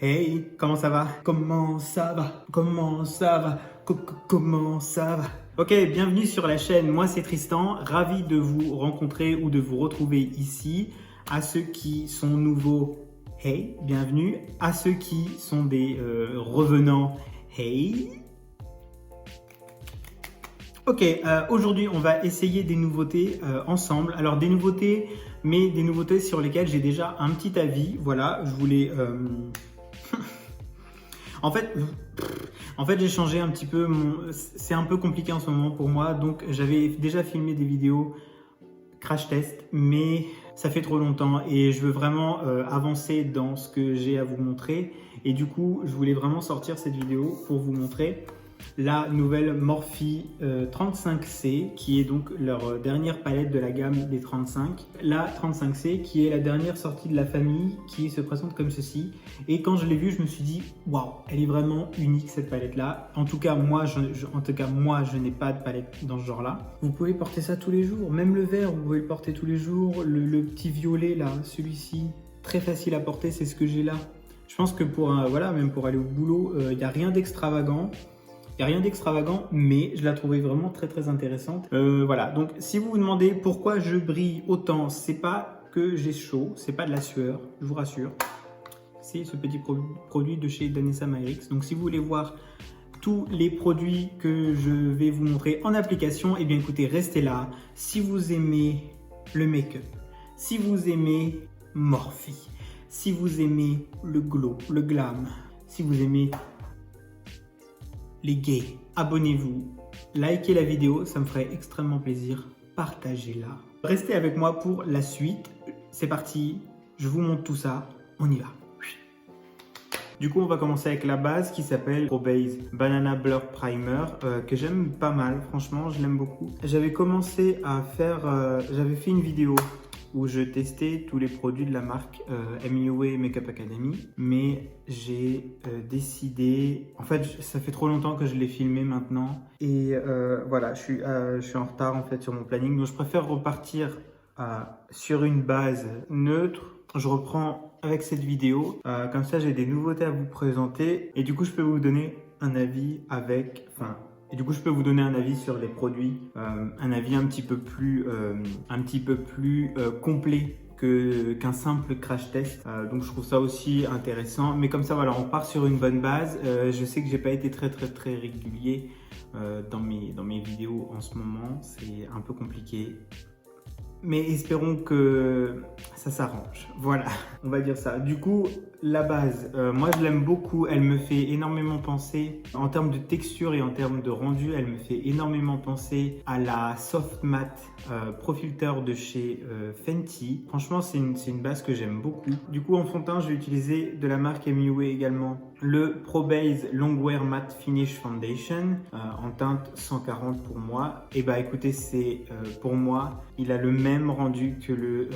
Hey, comment ça va? Comment ça va? Comment ça va? Comment ça va? Ok, bienvenue sur la chaîne, moi c'est Tristan, ravi de vous rencontrer ou de vous retrouver ici. À ceux qui sont nouveaux, hey, bienvenue. À ceux qui sont des revenants, hey. Ok, aujourd'hui on va essayer des nouveautés ensemble. Alors des nouveautés, mais des nouveautés sur lesquelles j'ai déjà un petit avis. Voilà, je voulais... En fait, j'ai changé un petit peu. C'est un peu compliqué en ce moment pour moi. Donc, j'avais déjà filmé des vidéos crash test, mais ça fait trop longtemps et je veux vraiment avancer dans ce que j'ai à vous montrer. Et du coup, je voulais vraiment sortir cette vidéo pour vous montrer la nouvelle Morphe 35C, qui est donc leur dernière palette de la gamme des 35. La 35C, qui est la dernière sortie de la famille, qui se présente comme ceci. Et quand je l'ai vue, je me suis dit, waouh, elle est vraiment unique cette palette-là. En tout cas, moi, je n'ai pas de palette dans ce genre-là. Vous pouvez porter ça tous les jours, même le vert, vous pouvez le porter tous les jours. Le petit violet là, celui-ci, très facile à porter, c'est ce que j'ai là. Je pense que même pour aller au boulot, il n'y a rien d'extravagant. Il n'y a rien d'extravagant, mais je la trouvais vraiment très très intéressante. Voilà, donc si vous vous demandez pourquoi je brille autant, c'est pas que j'ai chaud, c'est pas de la sueur, je vous rassure. C'est ce petit produit de chez Danessa Myrix. Donc si vous voulez voir tous les produits que je vais vous montrer en application, eh bien écoutez, restez là. Si vous aimez le make-up, si vous aimez Morphe, si vous aimez le glow, le glam, si vous aimez les gays, abonnez-vous, likez la vidéo, ça me ferait extrêmement plaisir, partagez-la. Restez avec moi pour la suite, c'est parti, je vous montre tout ça, on y va. Du coup, on va commencer avec la base qui s'appelle Pro Base Banana Blur Primer, que j'aime pas mal, franchement, je l'aime beaucoup. J'avais commencé à faire, j'avais fait une vidéo où je testais tous les produits de la marque MUA Makeup Academy, mais j'ai décidé, en fait ça fait trop longtemps que je l'ai filmé maintenant et voilà, je suis en retard en fait sur mon planning, donc je préfère repartir sur une base neutre. Je reprends avec cette vidéo, comme ça j'ai des nouveautés à vous présenter et du coup je peux vous donner un avis sur les produits, un avis un petit peu plus complet qu'un simple crash test. Donc je trouve ça aussi intéressant. Mais comme ça, voilà, on part sur une bonne base. Je sais que j'ai pas été très régulier dans mes vidéos en ce moment. C'est un peu compliqué. Mais espérons que ça s'arrange. Voilà, on va dire ça. Du coup, la base, moi je l'aime beaucoup. Elle me fait énormément penser, en termes de texture et en termes de rendu, elle me fait énormément penser à la Soft Matte Pro Filter de chez Fenty. Franchement, c'est une base que j'aime beaucoup. Du coup, en fond de teint, je vais utiliser de la marque MUA également le Pro Base Longwear Matte Finish Foundation en teinte 140 pour moi. Et bah écoutez, c'est pour moi, il a le même rendu que le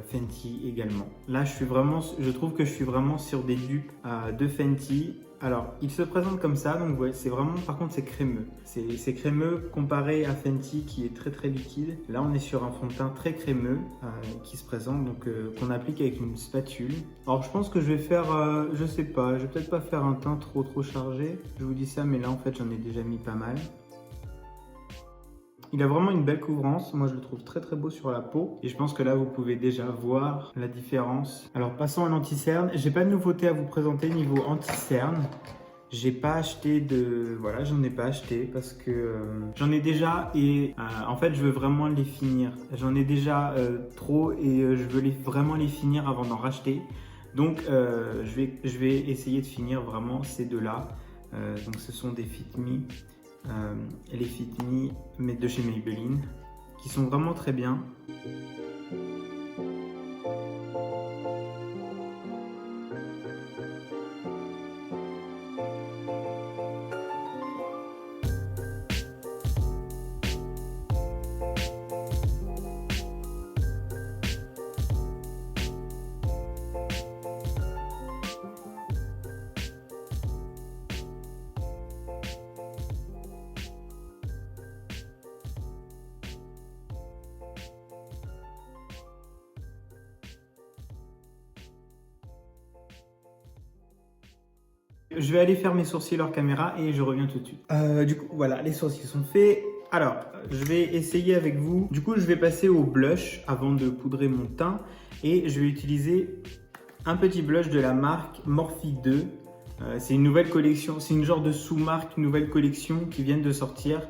Fenty également. Là, je trouve que je suis vraiment sur des dupes de Fenty. Alors, il se présente comme ça, donc ouais, c'est vraiment, par contre, c'est crémeux. C'est crémeux comparé à Fenty qui est très liquide. Là, on est sur un fond de teint très crémeux qui se présente, donc qu'on applique avec une spatule. Alors, je pense que je vais faire, je sais pas, je vais peut-être pas faire un teint trop chargé. Je vous dis ça, mais là, en fait, j'en ai déjà mis pas mal. Il a vraiment une belle couvrance, moi je le trouve très beau sur la peau et je pense que là vous pouvez déjà voir la différence. Alors passons à l'anti-cerne, j'ai pas de nouveauté à vous présenter niveau anti-cerne. J'ai pas acheté voilà, j'en ai pas acheté parce que j'en ai déjà et en fait je veux vraiment les finir. J'en ai déjà trop et je veux vraiment les finir avant d'en racheter. Donc je vais essayer de finir vraiment ces deux-là. Donc ce sont des Fit Me. Les Fit Me mais de chez Maybelline qui sont vraiment très bien. Je vais aller faire mes sourcils hors caméra et je reviens tout de suite. Du coup, voilà, les sourcils sont faits. Alors, je vais essayer avec vous. Du coup, je vais passer au blush avant de poudrer mon teint. Et je vais utiliser un petit blush de la marque Morphe 2. C'est une nouvelle collection, c'est une genre de sous-marque, une nouvelle collection qui vient de sortir.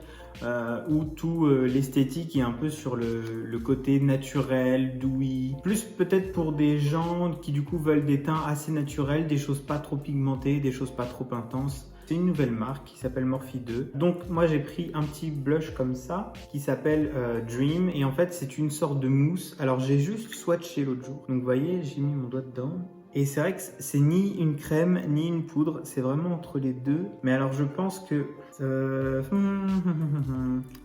Où tout l'esthétique est un peu sur le côté naturel, douillet. Plus peut-être pour des gens qui du coup veulent des teints assez naturels, des choses pas trop pigmentées, des choses pas trop intenses. C'est une nouvelle marque qui s'appelle Morphe 2. Donc moi j'ai pris un petit blush comme ça qui s'appelle Dream et en fait c'est une sorte de mousse. Alors j'ai juste swatché l'autre jour. Donc vous voyez, j'ai mis mon doigt dedans. Et c'est vrai que c'est ni une crème ni une poudre, c'est vraiment entre les deux. Mais alors je pense que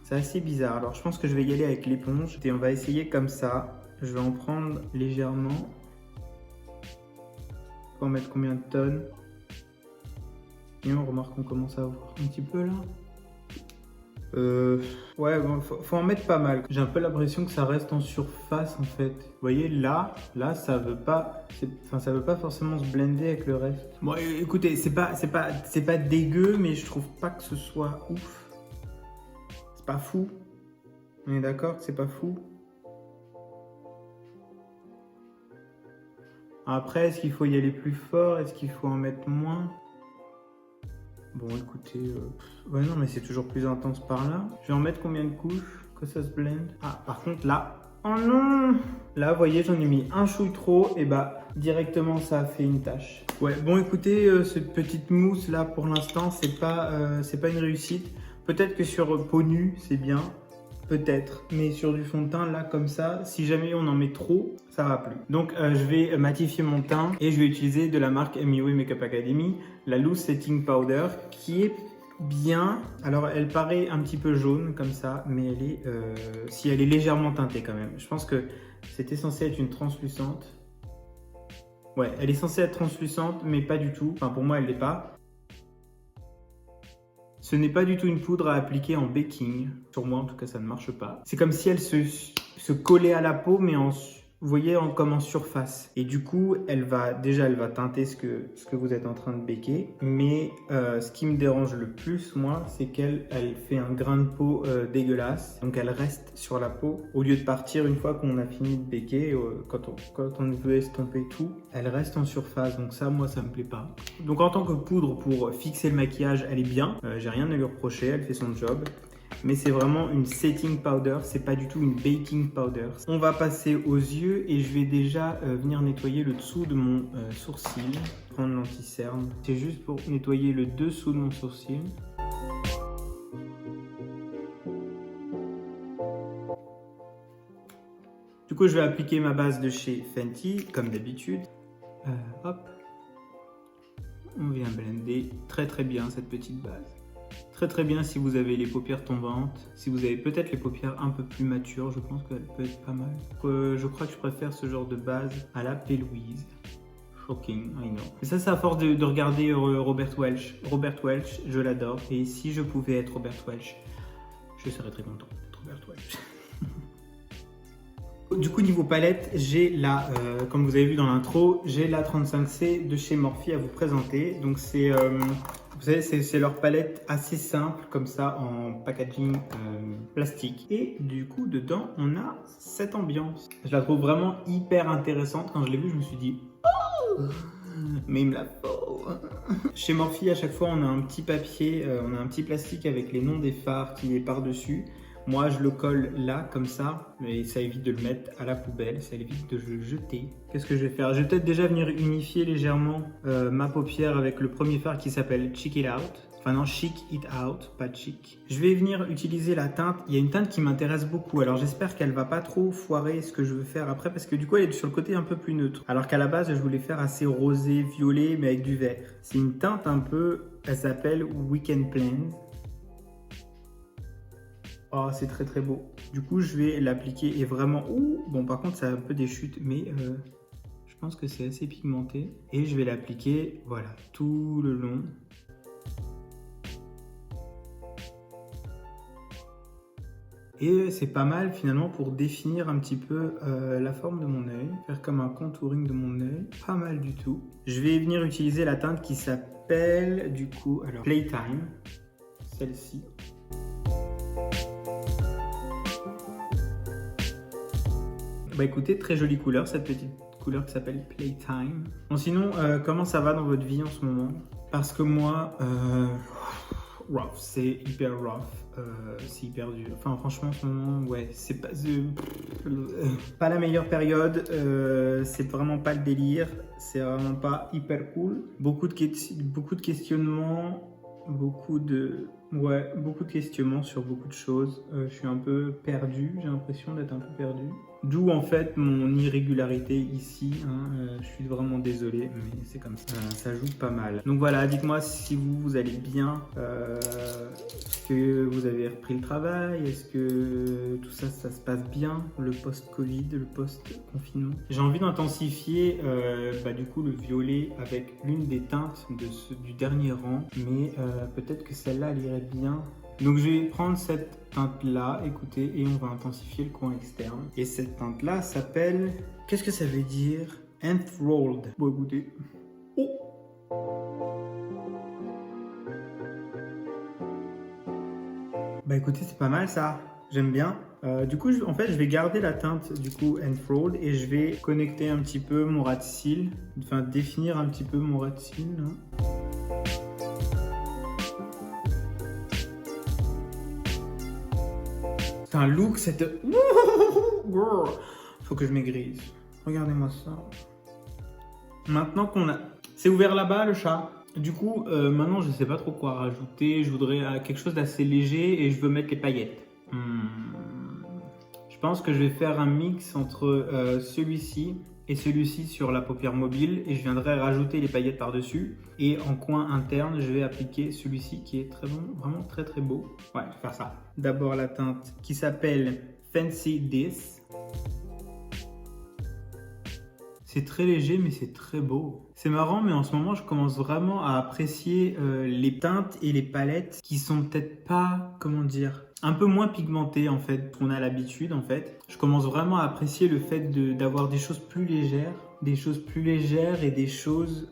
c'est assez bizarre. Alors je pense que je vais y aller avec l'éponge et on va essayer comme ça. Je vais en prendre légèrement. On va en mettre combien de tonnes? Et on remarque qu'on commence à voir un petit peu là. Ouais, bon, faut en mettre pas mal. J'ai un peu l'impression que ça reste en surface en fait. Vous voyez, là, ça veut pas, ça veut pas forcément se blender avec le reste. Bon, écoutez, c'est pas dégueu, mais je trouve pas que ce soit ouf. C'est pas fou. On est d'accord que c'est pas fou. Après, est-ce qu'il faut y aller plus fort? Est-ce qu'il faut en mettre moins? Bon, écoutez, ouais, non, mais c'est toujours plus intense par là. Je vais en mettre combien de couches que ça se blende? Ah, par contre, là, oh non! Là, vous voyez, j'en ai mis un chouille trop, et bah, directement, ça a fait une tache. Ouais, bon, écoutez, cette petite mousse là, pour l'instant, c'est pas une réussite. Peut-être que sur peau nue, c'est bien. Peut-être, mais sur du fond de teint là comme ça, si jamais on en met trop, ça va plus. Donc je vais matifier mon teint et je vais utiliser de la marque MUA Makeup Academy, la Loose Setting Powder qui est bien. Alors elle paraît un petit peu jaune comme ça, mais elle est, si elle est légèrement teintée quand même. Je pense que c'était censé être une translucente. Ouais, elle est censée être translucente, mais pas du tout. Enfin pour moi elle l'est pas. Ce n'est pas du tout une poudre à appliquer en baking. Sur moi, en tout cas, ça ne marche pas. C'est comme si elle se collait à la peau, mais vous voyez, comme en surface. Et du coup, elle va teinter ce que vous êtes en train de baker. Mais ce qui me dérange le plus, moi, c'est qu'elle fait un grain de peau dégueulasse. Donc, elle reste sur la peau. Au lieu de partir une fois qu'on a fini de baker, quand on veut estomper tout, elle reste en surface. Donc ça, moi, ça me plaît pas. Donc, en tant que poudre pour fixer le maquillage, elle est bien. J'ai rien à lui reprocher, elle fait son job. Mais c'est vraiment une setting powder, c'est pas du tout une baking powder. On va passer aux yeux et je vais déjà venir nettoyer le dessous de mon sourcil. Prendre l'anti-cerne. C'est juste pour nettoyer le dessous de mon sourcil. Du coup, je vais appliquer ma base de chez Fenty, comme d'habitude. Hop. On vient blender très très bien cette petite base. Très très bien si vous avez les paupières tombantes, si vous avez peut-être les paupières un peu plus matures, je pense qu'elle peut être pas mal. Je crois que je préfère ce genre de base à la P-Louise. Shocking, I know. Et ça, c'est à force de regarder Robert Welch. Robert Welch, je l'adore. Et si je pouvais être Robert Welch, je serais très content d'être Robert Welch. Du coup, niveau palette, j'ai la, comme vous avez vu dans l'intro, j'ai la 35C de chez Morphe à vous présenter. Donc c'est, vous savez, c'est leur palette assez simple, comme ça, en packaging plastique. Et du coup, dedans, on a cette ambiance. Je la trouve vraiment hyper intéressante. Quand je l'ai vue, je me suis dit, oh, mais il me la faut. Chez Morphe, à chaque fois, on a un petit papier, on a un petit plastique avec les noms des fards qui est par-dessus. Moi, je le colle là, comme ça, et ça évite de le mettre à la poubelle, ça évite de le jeter. Qu'est-ce que je vais faire? Je vais peut-être déjà venir unifier légèrement ma paupière avec le premier fard qui s'appelle Cheek It Out. Enfin non, Chic It Out, pas Chic. Je vais venir utiliser la teinte. Il y a une teinte qui m'intéresse beaucoup, alors j'espère qu'elle va pas trop foirer ce que je veux faire après, parce que du coup, elle est sur le côté un peu plus neutre. Alors qu'à la base, je voulais faire assez rosé, violet, mais avec du vert. C'est une teinte un peu, elle s'appelle Weekend Plans. Oh, c'est très très beau. Du coup, je vais l'appliquer et vraiment... Ouh, bon, par contre, ça a un peu des chutes, mais je pense que c'est assez pigmenté. Et je vais l'appliquer, voilà, tout le long. Et c'est pas mal finalement pour définir un petit peu la forme de mon œil. Faire comme un contouring de mon œil. Pas mal du tout. Je vais venir utiliser la teinte qui s'appelle s'appelle du coup, alors Playtime, celle-ci. Bah écoutez, très jolie couleur, cette petite couleur qui s'appelle Playtime. Bon sinon, comment ça va dans votre vie en ce moment? Parce que moi, rough, c'est hyper rough, c'est hyper dur. Enfin franchement en ce moment, ouais, c'est pas la meilleure période, c'est vraiment pas le délire, c'est vraiment pas hyper cool. Beaucoup de questionnements, beaucoup de questionnements sur beaucoup de choses. Je suis un peu perdu, j'ai l'impression d'être un peu perdu. D'où en fait mon irrégularité ici, hein. Je suis vraiment désolé, mais c'est comme ça. Ça joue pas mal. Donc voilà, dites-moi si vous allez bien. Est-ce que vous avez repris le travail? Est-ce que tout ça, ça se passe bien? Le post-Covid, le post-confinement. J'ai envie d'intensifier du coup le violet avec l'une des teintes du dernier rang, mais peut-être que celle-là elle irait bien. Donc je vais prendre cette teinte là, écoutez, et on va intensifier le coin externe. Et cette teinte là s'appelle, qu'est-ce que ça veut dire? Enthralled. Bon écoutez. Oh. Bah écoutez, c'est pas mal ça, j'aime bien. Du coup, en fait, je vais garder la teinte du coup Enthralled et je vais connecter un petit peu mon ras de cils, enfin définir un petit peu mon ras de cils. Hein. C'est un look, cette... Faut que je maigrisse. Regardez-moi ça. Maintenant qu'on a... C'est ouvert là-bas, le chat. Du coup, maintenant, je sais pas trop quoi rajouter. Je voudrais quelque chose d'assez léger et je veux mettre les paillettes. Je pense que je vais faire un mix entre celui-ci et celui-ci sur la paupière mobile et je viendrai rajouter les paillettes par-dessus. Et en coin interne, je vais appliquer celui-ci qui est très bon, vraiment très très beau. Ouais, je vais faire ça. D'abord la teinte qui s'appelle Fancy This. C'est très léger mais c'est très beau. C'est marrant mais en ce moment je commence vraiment à apprécier les teintes et les palettes qui sont peut-être pas, comment dire, un peu moins pigmentées en fait qu'on a l'habitude en fait. Je commence vraiment à apprécier le fait d'avoir des choses plus légères. Des choses plus légères et des choses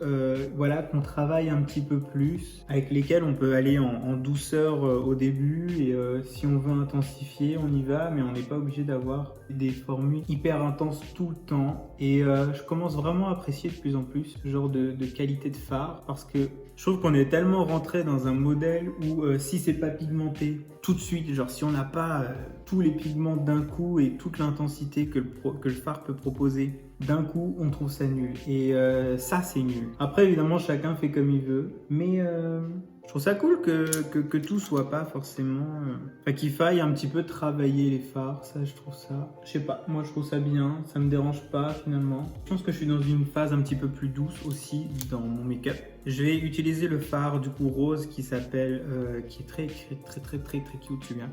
voilà, qu'on travaille un petit peu plus, avec lesquelles on peut aller en douceur au début et si on veut intensifier, on y va, mais on n'est pas obligé d'avoir des formules hyper intenses tout le temps. Et je commence vraiment à apprécier de plus en plus ce genre de qualité de fard parce que je trouve qu'on est tellement rentré dans un modèle où si c'est pas pigmenté tout de suite, genre si on n'a pas tous les pigments d'un coup et toute l'intensité que le fard peut proposer, d'un coup, on trouve ça nul. Et ça, c'est nul. Après, évidemment, chacun fait comme il veut. Mais je trouve ça cool que tout soit pas forcément... Enfin, qu'il faille un petit peu travailler les fards. Ça, je trouve ça... Je sais pas, moi, je trouve ça bien. Ça me dérange pas, finalement. Je pense que je suis dans une phase un petit peu plus douce aussi dans mon make-up. Je vais utiliser le fard, du coup, rose qui s'appelle... qui est très cute, celui-là.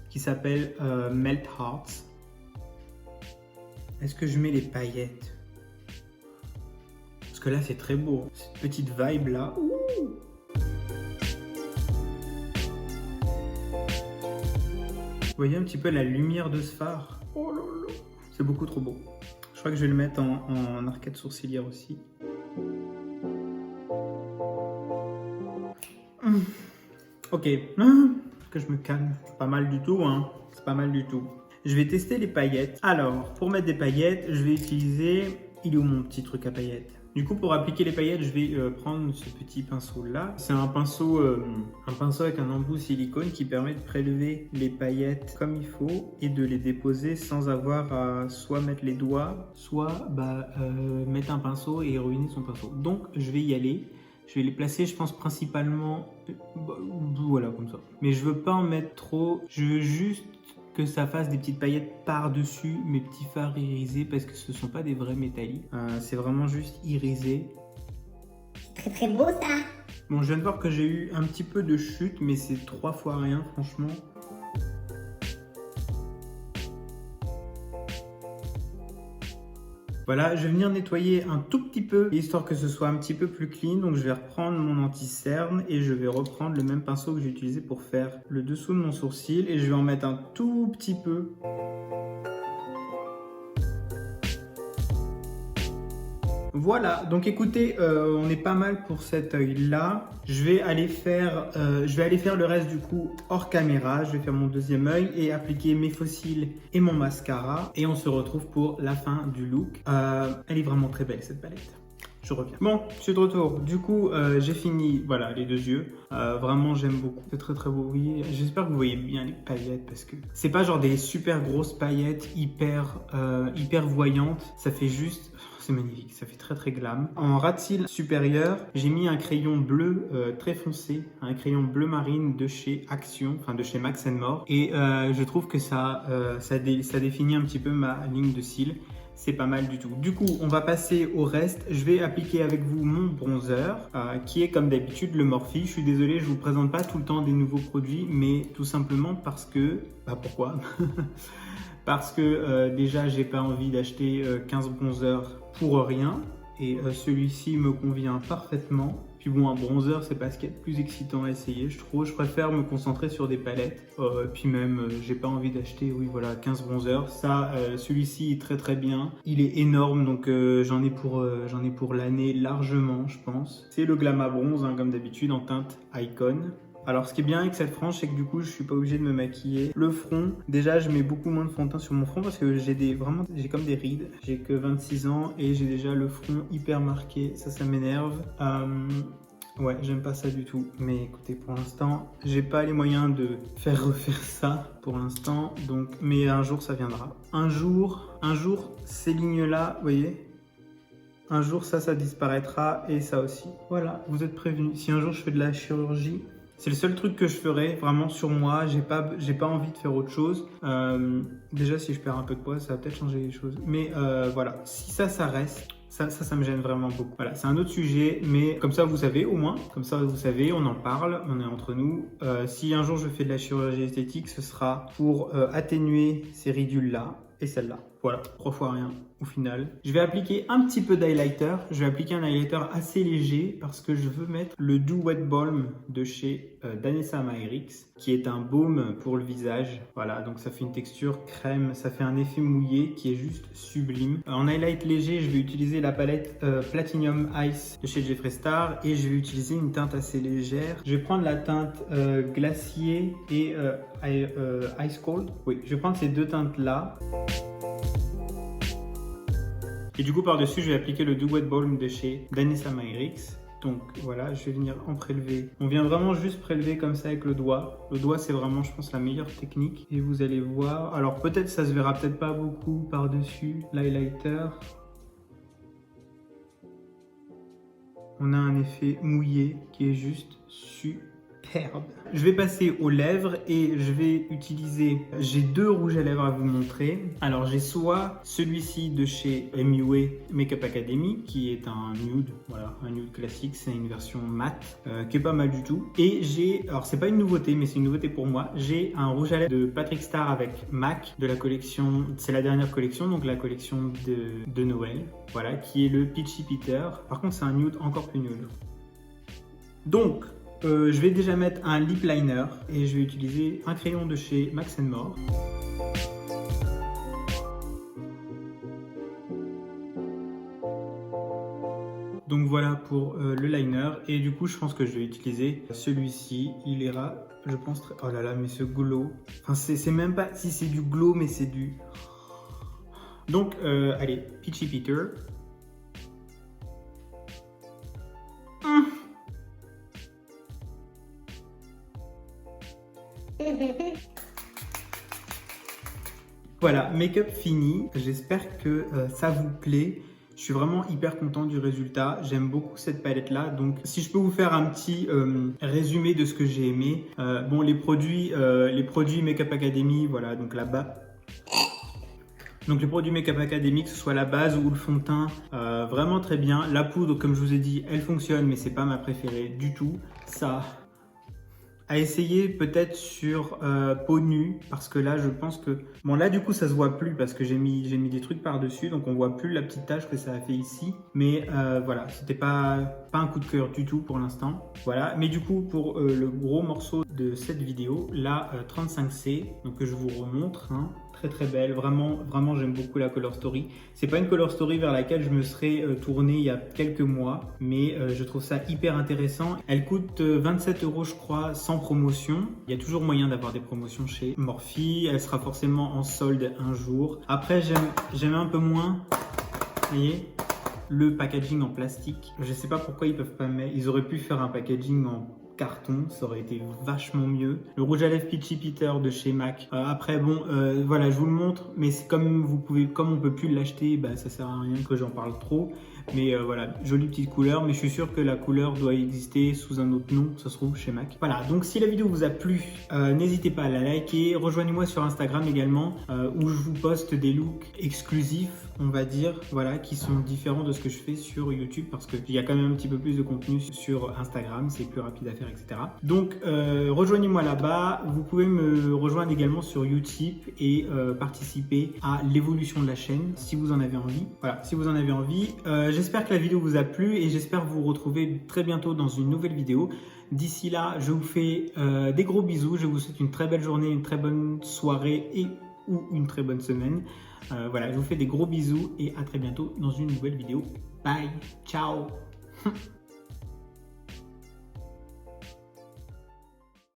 Qui s'appelle Melt Hearts. Est-ce que je mets les paillettes? Parce que là, c'est très beau. Cette petite vibe là. Ouh. Vous voyez un petit peu la lumière de ce phare? Oh là là. C'est beaucoup trop beau. Je crois que je vais le mettre en arcade sourcilière aussi. Ok. Que je me calme. C'est pas mal du tout, hein. C'est pas mal du tout. Je vais tester les paillettes. Alors, pour mettre des paillettes, je vais utiliser... Il est où mon petit truc à paillettes? Du coup, pour appliquer les paillettes, je vais prendre ce petit pinceau-là. C'est un pinceau avec un embout silicone qui permet de prélever les paillettes comme il faut et de les déposer sans avoir à soit mettre les doigts, soit mettre un pinceau et ruiner son pinceau. Donc, je vais y aller. Je vais les placer, je pense, principalement... voilà, comme ça. Mais je veux pas en mettre trop. Je veux juste... que ça fasse des petites paillettes par-dessus mes petits fards irisés parce que ce ne sont pas des vrais métalliques. C'est vraiment juste irisé. C'est très beau ça. Bon, je viens de voir que j'ai eu un petit peu de chute, mais c'est 3 fois rien, franchement. Voilà, je vais venir nettoyer un tout petit peu, histoire que ce soit un petit peu plus clean. Donc je vais reprendre mon anti-cerne et je vais reprendre le même pinceau que j'ai utilisé pour faire le dessous de mon sourcil. Et je vais en mettre un tout petit peu. Voilà, donc écoutez, on est pas mal pour cet œil-là. Je vais aller faire le reste du coup hors caméra. Je vais faire mon deuxième œil et appliquer mes fossiles et mon mascara. Et on se retrouve pour la fin du look. Elle est vraiment très belle cette palette. Je reviens. Bon, je suis de retour. Du coup, j'ai fini, voilà, les deux yeux. Vraiment, j'aime beaucoup. C'est très très beau. Oui, j'espère que vous voyez bien les paillettes parce que c'est pas genre des super grosses paillettes hyper voyantes. Ça fait juste, c'est magnifique. Ça fait très très glam. En ras de cils supérieur, j'ai mis un crayon bleu très foncé, un crayon bleu marine de chez Action, enfin de chez Max & More. Et je trouve que ça définit un petit peu ma ligne de cils. C'est pas mal du tout. Du coup, on va passer au reste. Je vais appliquer avec vous mon bronzer, qui est comme d'habitude le Morphe. Je suis désolé, je vous présente pas tout le temps des nouveaux produits, mais tout simplement parce que... Bah pourquoi? Parce que déjà, j'ai pas envie d'acheter 15 bronzers pour rien. Et celui-ci me convient parfaitement. Puis bon, un bronzer, c'est pas ce qu'il y a de plus excitant à essayer, je trouve. Je préfère me concentrer sur des palettes. Puis même, j'ai pas envie d'acheter, oui, voilà, 15 bronzers. Ça, celui-ci est très très bien. Il est énorme, donc j'en ai pour l'année largement, je pense. C'est le Glama Bronze, hein, comme d'habitude, en teinte Icon. Alors ce qui est bien avec cette frange, c'est que du coup je suis pas obligé de me maquiller. Le front, déjà je mets beaucoup moins de fond de teint sur mon front parce que j'ai comme des rides. J'ai que 26 ans et j'ai déjà le front hyper marqué, ça m'énerve. Ouais, j'aime pas ça du tout. Mais écoutez, pour l'instant, j'ai pas les moyens de faire refaire ça pour l'instant. Donc, mais un jour ça viendra. Un jour, ces lignes-là, vous voyez, un jour ça disparaîtra et ça aussi. Voilà, vous êtes prévenus. Si un jour je fais de la chirurgie, c'est le seul truc que je ferai vraiment sur moi. J'ai pas envie de faire autre chose. Déjà, si je perds un peu de poids, ça va peut-être changer les choses. Mais voilà, si ça reste, ça me gêne vraiment beaucoup. Voilà, c'est un autre sujet, mais comme ça, vous savez au moins. Comme ça, vous savez, on en parle, on est entre nous. Si un jour je fais de la chirurgie esthétique, ce sera pour atténuer ces ridules-là et celle-là. Voilà, 3 fois rien au final. Je vais appliquer un petit peu d'highlighter. Je vais appliquer un highlighter assez léger parce que je veux mettre le Do Wet Balm de chez Danessa Myricks, qui est un baume pour le visage. Voilà, donc ça fait une texture crème, ça fait un effet mouillé qui est juste sublime. En highlight léger, je vais utiliser la palette Platinum Ice de chez Jeffree Star et je vais utiliser une teinte assez légère. Je vais prendre la teinte Glacier et Ice Cold. Oui, je vais prendre ces deux teintes là. Et du coup, par-dessus, je vais appliquer le Do Wet Balm de chez Danessa Myricks. Donc voilà, je vais venir en prélever. On vient vraiment juste prélever comme ça avec le doigt. Le doigt, c'est vraiment, je pense, la meilleure technique. Et vous allez voir. Alors peut-être, ça se verra peut-être pas beaucoup par-dessus l'highlighter. On a un effet mouillé qui est juste superbe. Je vais passer aux lèvres et je vais utiliser, j'ai deux rouges à lèvres à vous montrer. Alors j'ai soit celui-ci de chez MUA Makeup Academy qui est un nude, voilà, un nude classique, c'est une version mat qui est pas mal du tout. Et j'ai, alors c'est pas une nouveauté mais c'est une nouveauté pour moi, j'ai un rouge à lèvres de Patrick Star avec MAC de la collection, c'est la dernière collection, donc la collection de Noël, voilà, qui est le Peachy Peter. Par contre c'est un nude encore plus nude. Donc je vais déjà mettre un lip liner et je vais utiliser un crayon de chez Max & More. Donc voilà pour le liner et du coup je pense que je vais utiliser celui-ci. Il ira, je pense, très... Oh là là, mais ce glow. Enfin c'est même pas si c'est du glow mais c'est du... Donc allez, Peachy Peter. Voilà, make-up fini. J'espère que ça vous plaît. Je suis vraiment hyper content du résultat. J'aime beaucoup cette palette-là. Donc, si je peux vous faire un petit résumé de ce que j'ai aimé. Bon, les produits Makeup Academy, voilà, donc là-bas. Donc les produits Makeup Academy, que ce soit la base ou le fond de teint, vraiment très bien. La poudre, comme je vous ai dit, elle fonctionne, mais c'est pas ma préférée du tout. Ça... à essayer peut-être sur peau nue parce que là je pense que bon là du coup ça se voit plus parce que j'ai mis des trucs par dessus donc on voit plus la petite tache que ça a fait ici mais voilà, c'était pas un coup de cœur du tout pour l'instant. Voilà, mais du coup pour le gros morceau de cette vidéo, la 35C, donc que je vous remontre, hein, très belle. Vraiment, vraiment, j'aime beaucoup la Color Story. C'est pas une Color Story vers laquelle je me serais tourné il y a quelques mois, mais je trouve ça hyper intéressant. Elle coûte 27 € je crois, sans promotion. Il y a toujours moyen d'avoir des promotions chez Morphe. Elle sera forcément en solde un jour. Après, j'aime un peu moins, vous voyez, le packaging en plastique. Je sais pas pourquoi ils peuvent pas mettre. Ils auraient pu faire un packaging en carton, ça aurait été vachement mieux. Le rouge à lèvres Peachy Peter de chez MAC. Après bon, voilà, je vous le montre, mais c'est comme on peut plus l'acheter, bah ça sert à rien que j'en parle trop. Mais voilà, jolie petite couleur, mais je suis sûr que la couleur doit exister sous un autre nom, ça se trouve chez MAC. Voilà, donc si la vidéo vous a plu, n'hésitez pas à la liker. Rejoignez-moi sur Instagram également, où je vous poste des looks exclusifs, on va dire, voilà, qui sont différents de ce que je fais sur YouTube, parce qu'il y a quand même un petit peu plus de contenu sur Instagram, c'est plus rapide à faire, etc. Donc rejoignez-moi là-bas. Vous pouvez me rejoindre également sur Utip et participer à l'évolution de la chaîne si vous en avez envie. Voilà, si vous en avez envie. J'espère que la vidéo vous a plu et j'espère vous retrouver très bientôt dans une nouvelle vidéo. D'ici là, je vous fais des gros bisous. Je vous souhaite une très belle journée, une très bonne soirée ou une très bonne semaine. Voilà, je vous fais des gros bisous et à très bientôt dans une nouvelle vidéo. Bye, ciao.